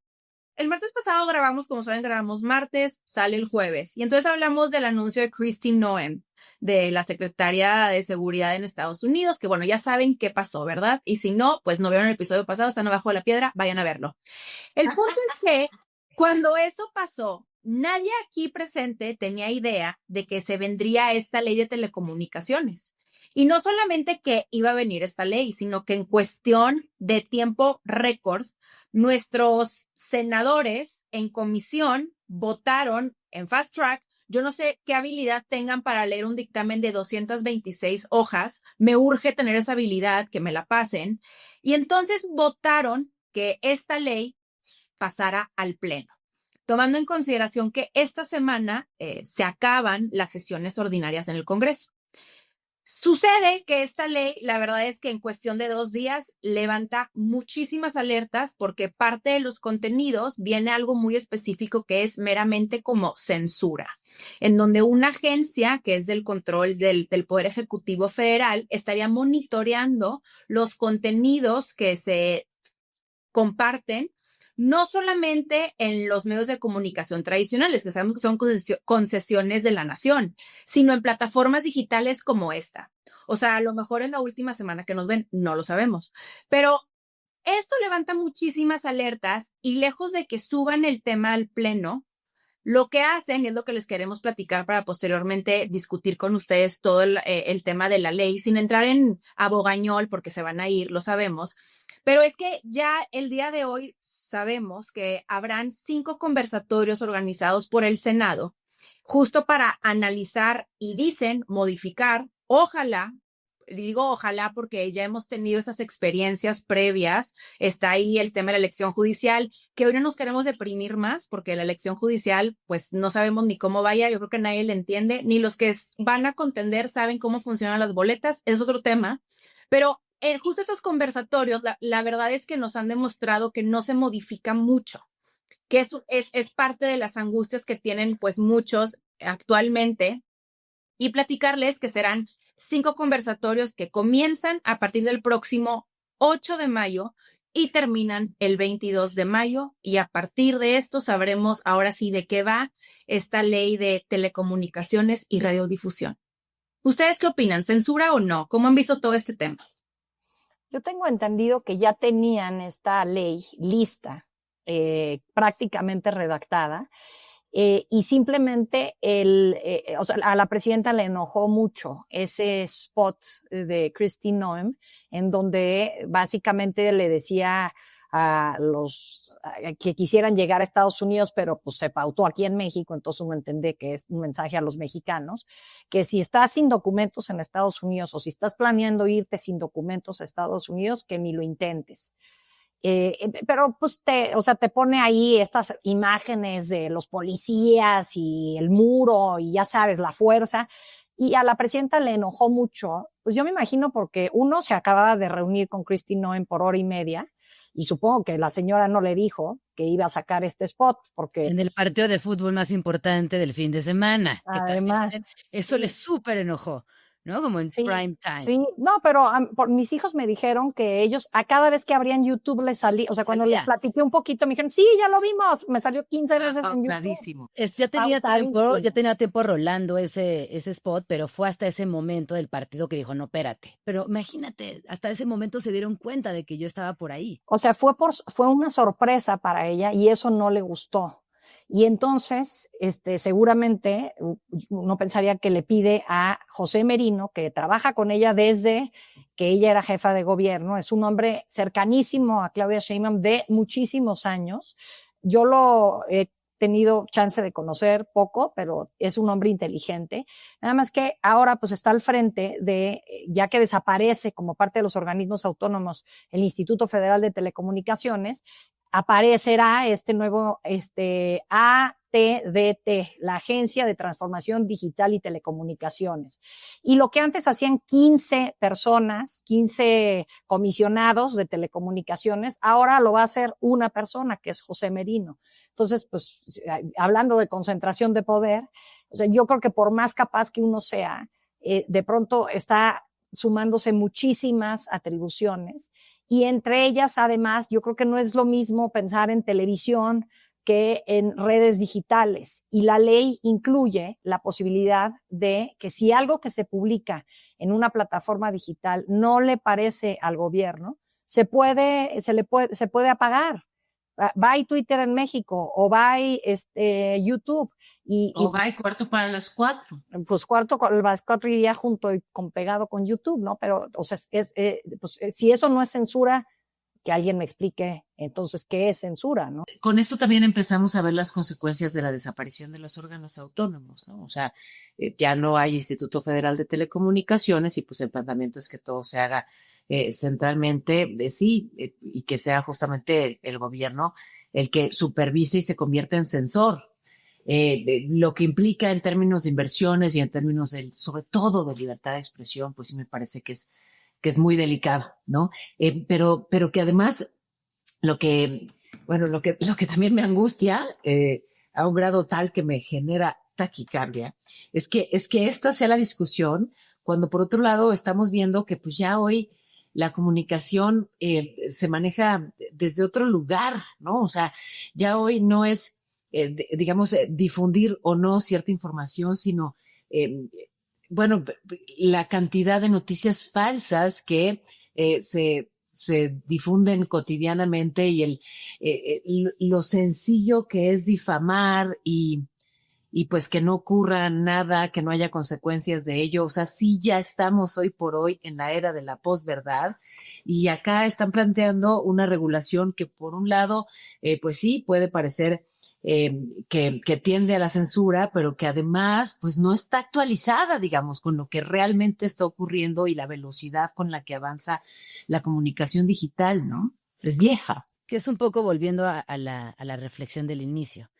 grabamos, como saben, grabamos martes, sale el jueves. Y entonces hablamos del anuncio de Kristi Noem, de la secretaria de Seguridad en Estados Unidos, que bueno, ya saben qué pasó, ¿verdad? Y si no, pues no vieron el episodio pasado, están abajo de la piedra, vayan a verlo. El punto es que cuando eso pasó, nadie aquí presente tenía idea de que se vendría esta ley de telecomunicaciones. Y no solamente que iba a venir esta ley, sino que en cuestión de tiempo récord, nuestros senadores en comisión votaron en fast track. Yo no sé qué habilidad tengan para leer un dictamen de 226 hojas. Me urge tener esa habilidad, que me la pasen. Y entonces votaron que esta ley pasara al pleno, tomando en consideración que esta semana se acaban las sesiones ordinarias en el Congreso. Sucede que esta ley, la verdad es que en cuestión de 2 días levanta muchísimas alertas porque parte de los contenidos viene algo muy específico que es meramente como censura, en donde una agencia que es del control del Poder Ejecutivo Federal estaría monitoreando los contenidos que se comparten no solamente en los medios de comunicación tradicionales, que sabemos que son concesiones de la nación, sino en plataformas digitales como esta. O sea, a lo mejor en la última semana que nos ven, no lo sabemos. Pero esto levanta muchísimas alertas y lejos de que suban el tema al pleno, lo que hacen, y es lo que les queremos platicar para posteriormente discutir con ustedes todo el tema de la ley, sin entrar en abogañol porque se van a ir, lo sabemos, pero es que ya el día de hoy sabemos que habrán 5 conversatorios organizados por el Senado, justo para analizar y dicen modificar, ojalá, digo ojalá porque ya hemos tenido esas experiencias previas, está ahí el tema de la elección judicial, que hoy no nos queremos deprimir más porque la elección judicial pues no sabemos ni cómo vaya, yo creo que nadie le entiende, ni los que van a contender saben cómo funcionan las boletas, es otro tema, pero justo estos conversatorios, la verdad es que nos han demostrado que no se modifica mucho, que es parte de las angustias que tienen pues muchos actualmente, y platicarles que serán 5 conversatorios que comienzan a partir del próximo 8 de mayo y terminan el 22 de mayo, y a partir de esto sabremos ahora sí de qué va esta ley de telecomunicaciones y radiodifusión. ¿Ustedes qué opinan? ¿Censura o no? ¿Cómo han visto todo este tema? Yo tengo entendido que ya tenían esta ley lista, prácticamente redactada, y simplemente o sea, a la presidenta le enojó mucho ese spot de Kristi Noem, en donde básicamente le decía a los que quisieran llegar a Estados Unidos, pero pues se pautó aquí en México, entonces uno entiende que es un mensaje a los mexicanos, que si estás sin documentos en Estados Unidos o si estás planeando irte sin documentos a Estados Unidos, que ni lo intentes. Pero pues o sea, te pone ahí estas imágenes de los policías y el muro y ya sabes, la fuerza. Y a la presidenta le enojó mucho, pues yo me imagino porque uno se acababa de reunir con Kristi Noem por hora y media y supongo que la señora no le dijo que iba a sacar este spot porque En el partido de fútbol más importante del fin de semana, que además también eso le súper enojó, ¿no? Como en sí, prime time. sí, no, pero mis hijos me dijeron que ellos a cada vez que abrían YouTube les salía, o sea, cuando les platiqué un poquito me dijeron, sí, ya lo vimos, me salió 15 veces en YouTube. Clarísimo. Ya tenía tiempo rolando ese spot, pero fue hasta ese momento del partido que dijo, no, espérate. Pero imagínate, hasta ese momento se dieron cuenta de que yo estaba por ahí. O sea, fue una sorpresa para ella y eso no le gustó. Y entonces, seguramente uno pensaría que le pide a José Merino, que trabaja con ella desde que ella era jefa de gobierno, es un hombre cercanísimo a Claudia Sheinbaum de muchísimos años. Yo lo he tenido chance de conocer poco, pero es un hombre inteligente. Nada más que ahora pues está al frente de, ya que desaparece como parte de los organismos autónomos el Instituto Federal de Telecomunicaciones, aparecerá este nuevo ATDT, la Agencia de Transformación Digital y Telecomunicaciones. Y lo que antes hacían 15 personas, 15 comisionados de telecomunicaciones, ahora lo va a hacer una persona, que es José Merino. Entonces, pues, hablando de concentración de poder, o sea, yo creo que por más capaz que uno sea, de pronto está sumándose muchísimas atribuciones. Y entre ellas, además, yo creo que no es lo mismo pensar en televisión que en redes digitales. Y la ley incluye la posibilidad de que si algo que se publica en una plataforma digital no le parece al gobierno, se puede apagar. Va Twitter en México o va YouTube. O va Cuarto para las 4. Pues Cuarto para las 4 iría junto y pegado con YouTube, ¿no? Pero, o sea, pues, si eso no es censura, que alguien me explique entonces qué es censura, ¿no? Con esto también empezamos a ver las consecuencias de la desaparición de los órganos autónomos, ¿no? O sea, ya no hay Instituto Federal de Telecomunicaciones y pues el planteamiento es que todo se haga centralmente y que sea justamente el gobierno el que supervise y se convierta en censor. Lo que implica en términos de inversiones y en términos sobre todo de libertad de expresión, pues sí me parece que es muy delicado, ¿no? Pero que además lo que también me angustia a un grado tal que me genera taquicardia es que esta sea la discusión cuando por otro lado estamos viendo que pues ya hoy la comunicación se maneja desde otro lugar, ¿no? O sea, ya hoy no es difundir o no cierta información, sino, la cantidad de noticias falsas que se difunden cotidianamente y lo sencillo que es difamar y pues que no ocurra nada, que no haya consecuencias de ello. O sea, sí ya estamos hoy por hoy en la era de la posverdad y acá están planteando una regulación que por un lado, pues sí, puede parecer que tiende a la censura, pero que además pues no está actualizada, digamos, con lo que realmente está ocurriendo y la velocidad con la que avanza la comunicación digital, ¿no? Es vieja. Que es un poco volviendo a la reflexión del inicio.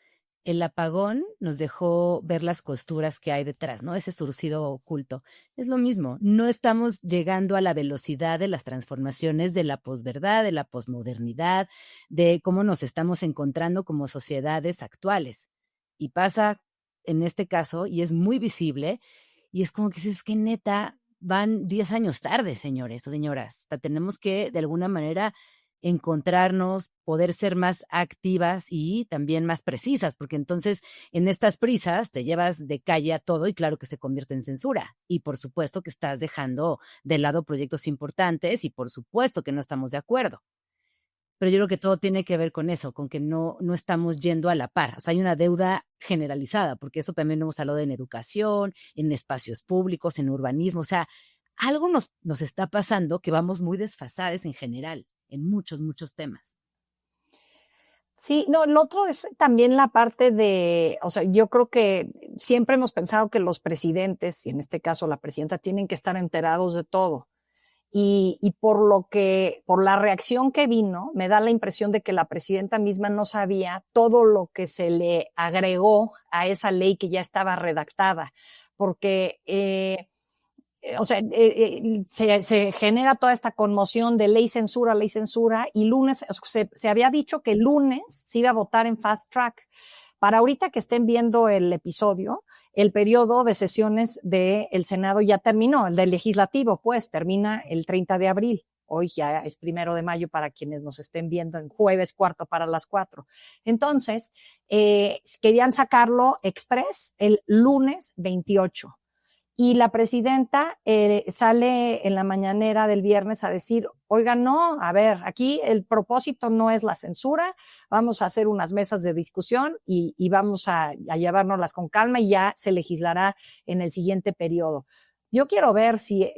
El apagón nos dejó ver las costuras que hay detrás, ¿no? Ese surcido oculto. Es lo mismo, no estamos llegando a la velocidad de las transformaciones de la posverdad, de la posmodernidad, de cómo nos estamos encontrando como sociedades actuales. Y pasa en este caso, y es muy visible, y es como que dices, que neta, van 10 años tarde, señores o señoras. Tenemos que, de alguna manera, encontrarnos, poder ser más activas y también más precisas, porque entonces en estas prisas te llevas de calle a todo y claro que se convierte en censura. Y por supuesto que estás dejando de lado proyectos importantes y por supuesto que no estamos de acuerdo. pero yo creo que todo tiene que ver con eso, con que no estamos yendo a la par. O sea, hay una deuda generalizada, porque esto también lo hemos hablado en educación, en espacios públicos, en urbanismo. O sea, algo nos está pasando que vamos muy desfasados en general, en muchos, muchos temas. Sí, no, el otro es también la parte de, o sea, yo creo que siempre hemos pensado que los presidentes, y en este caso la presidenta, tienen que estar enterados de todo. Y por la reacción que vino, me da la impresión de que la presidenta misma no sabía todo lo que se le agregó a esa ley que ya estaba redactada. Porque, se genera toda esta conmoción de ley censura, y lunes, se había dicho que el lunes se iba a votar en fast track. Para ahorita que estén viendo el episodio, el periodo de sesiones del Senado ya terminó, el del legislativo, pues, termina el 30 de abril. Hoy ya es 1 de mayo para quienes nos estén viendo en jueves 4 para las 4. Entonces, querían sacarlo express el lunes 28. Y la presidenta sale en la mañanera del viernes a decir, oigan, no, a ver, aquí el propósito no es la censura, vamos a hacer unas mesas de discusión y vamos a llevárnoslas con calma y ya se legislará en el siguiente periodo. Yo quiero ver si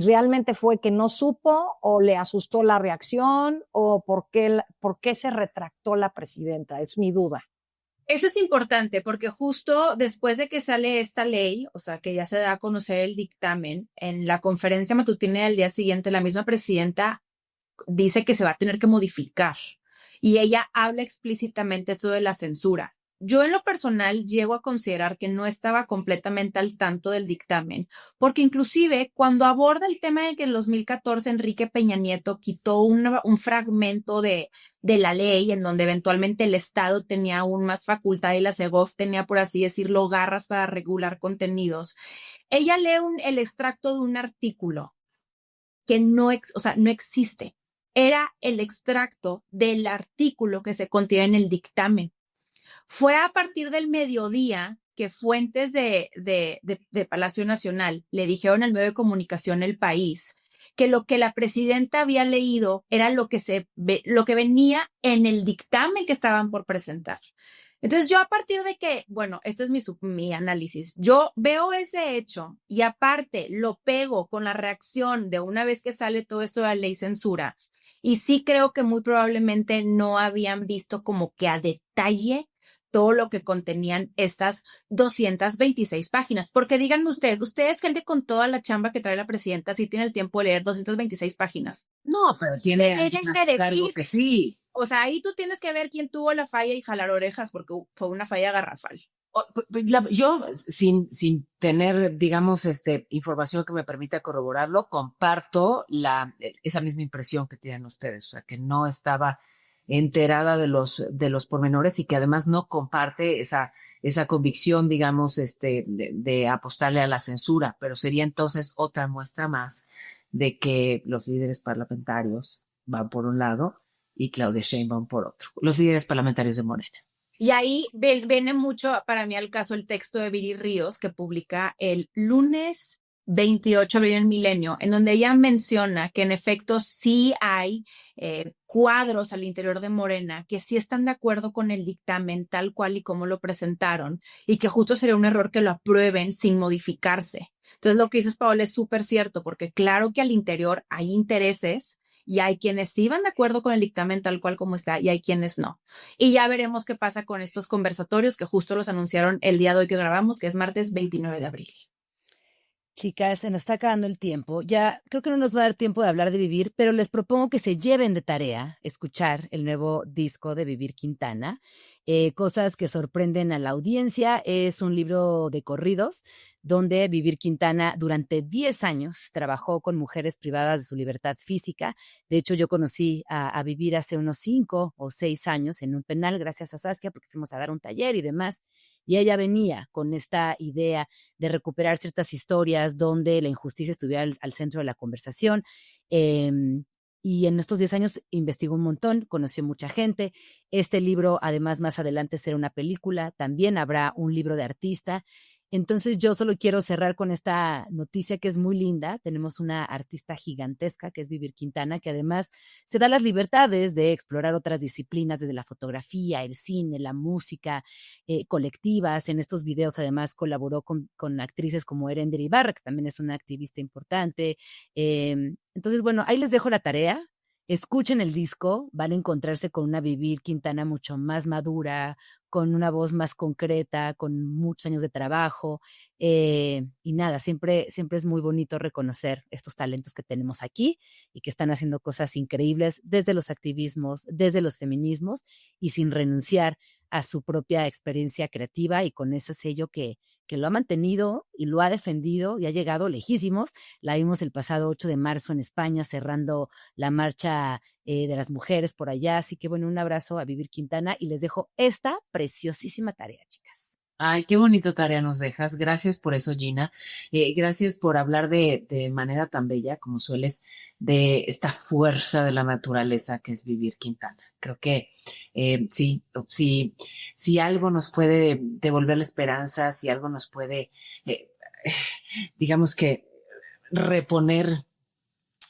realmente fue que no supo o le asustó la reacción o por qué se retractó la presidenta, es mi duda. Eso es importante porque justo después de que sale esta ley, o sea, que ya se da a conocer el dictamen, en la conferencia matutina del día siguiente, la misma presidenta dice que se va a tener que modificar y ella habla explícitamente esto de la censura. Yo en lo personal llego a considerar que no estaba completamente al tanto del dictamen, porque inclusive cuando aborda el tema de que en 2014 Enrique Peña Nieto quitó un fragmento de la ley en donde eventualmente el Estado tenía aún más facultad y la Segov tenía, por así decirlo, garras para regular contenidos, ella lee el extracto de un artículo que no existe. Era el extracto del artículo que se contiene en el dictamen. Fue a partir del mediodía que fuentes de Palacio Nacional le dijeron al medio de comunicación El País que lo que la presidenta había leído era lo que venía en el dictamen que estaban por presentar. Entonces yo a partir de que, bueno, este es mi análisis, yo veo ese hecho y aparte lo pego con la reacción de una vez que sale todo esto de la ley censura y sí creo que muy probablemente no habían visto como que a detalle todo lo que contenían estas 226 páginas. Porque díganme ustedes creen que con toda la chamba que trae la presidenta sí tiene el tiempo de leer 226 páginas. No, pero tiene algo que sí. O sea, ahí tú tienes que ver quién tuvo la falla y jalar orejas porque fue una falla garrafal. Yo, sin tener, digamos, información que me permita corroborarlo, comparto esa misma impresión que tienen ustedes. O sea, que no estaba enterada de los pormenores y que además no comparte esa convicción, digamos, de apostarle a la censura, pero sería entonces otra muestra más de que los líderes parlamentarios van por un lado y Claudia Sheinbaum por otro, los líderes parlamentarios de Morena. Y ahí viene mucho para mí al caso el texto de Viri Ríos que publica el lunes 28 de abril en el Milenio, en donde ella menciona que en efecto sí hay cuadros al interior de Morena que sí están de acuerdo con el dictamen tal cual y como lo presentaron y que justo sería un error que lo aprueben sin modificarse. Entonces lo que dices, Paola, es súper cierto porque claro que al interior hay intereses y hay quienes sí van de acuerdo con el dictamen tal cual como está y hay quienes no. Y ya veremos qué pasa con estos conversatorios que justo los anunciaron el día de hoy que grabamos, que es martes 29 de abril. Chicas, se nos está acabando el tiempo. Ya creo que no nos va a dar tiempo de hablar de Vivir, pero les propongo que se lleven de tarea escuchar el nuevo disco de Vivir Quintana. Cosas que sorprenden a la audiencia. Es un libro de corridos donde Vivir Quintana durante 10 años trabajó con mujeres privadas de su libertad física. De hecho, yo conocí a Vivir hace unos 5 o 6 años en un penal, gracias a Saskia, porque fuimos a dar un taller y demás. Y ella venía con esta idea de recuperar ciertas historias donde la injusticia estuviera al centro de la conversación. Y en estos 10 años investigó un montón, conoció mucha gente. Este libro, además, más adelante será una película. También habrá un libro de artista. Entonces yo solo quiero cerrar con esta noticia que es muy linda. Tenemos una artista gigantesca que es Vivir Quintana, que además se da las libertades de explorar otras disciplinas desde la fotografía, el cine, la música, colectivas. En estos videos además colaboró con actrices como Erender Ibarra, que también es una activista importante. Entonces, bueno, ahí les dejo la tarea. Escuchen el disco, van a encontrarse con una Vivir Quintana mucho más madura, con una voz más concreta, con muchos años de trabajo. Y nada, siempre es muy bonito reconocer estos talentos que tenemos aquí y que están haciendo cosas increíbles desde los activismos, desde los feminismos y sin renunciar a su propia experiencia creativa y con ese sello que lo ha mantenido y lo ha defendido y ha llegado lejísimos. La vimos el pasado 8 de marzo en España, cerrando la marcha de las mujeres por allá. Así que bueno, un abrazo a Vivir Quintana y les dejo esta preciosísima tarea, chicas. Ay, qué bonita tarea nos dejas. Gracias por eso, Gina. Gracias por hablar de manera tan bella como sueles de esta fuerza de la naturaleza que es Vivir Quintana. Creo que si algo nos puede devolver la esperanza, si algo nos puede, digamos que reponer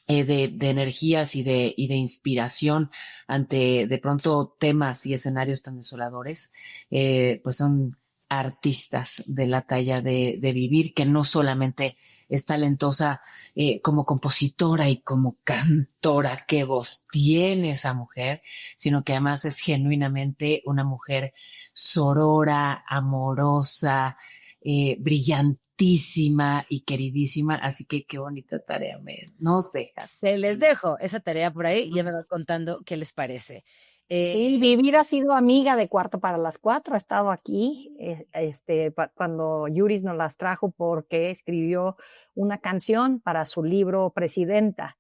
de energías y de inspiración ante de pronto temas y escenarios tan desoladores, pues son artistas de la talla de Vivir, que no solamente es talentosa como compositora y como cantora, qué voz tiene esa mujer, sino que además es genuinamente una mujer sorora, amorosa, brillantísima y queridísima, así que qué bonita tarea nos dejas. Se les dejo esa tarea por ahí y ya me van contando qué les parece. Sí, Vivir ha sido amiga de Cuarto para las 4, ha estado aquí cuando Yuris nos las trajo porque escribió una canción para su libro Presidenta.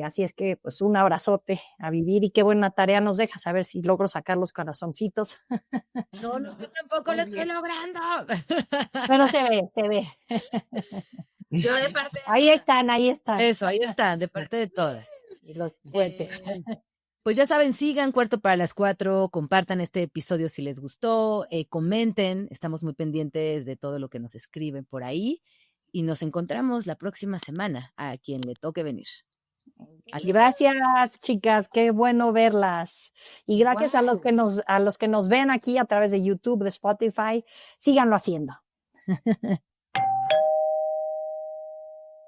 Así es que, pues, un abrazote a Vivir y qué buena tarea nos dejas, a ver si logro sacar los corazoncitos. No, yo tampoco lo estoy logrando. Pero se ve. Yo de parte de Ahí están. Eso, ahí están, de parte de todas. Y los puentes. Pues ya saben, sigan Cuarto para las 4, compartan este episodio si les gustó, comenten, estamos muy pendientes de todo lo que nos escriben por ahí y nos encontramos la próxima semana a quien le toque venir. Gracias, chicas, qué bueno verlas. Y gracias a los que nos ven aquí a través de YouTube, de Spotify, síganlo haciendo.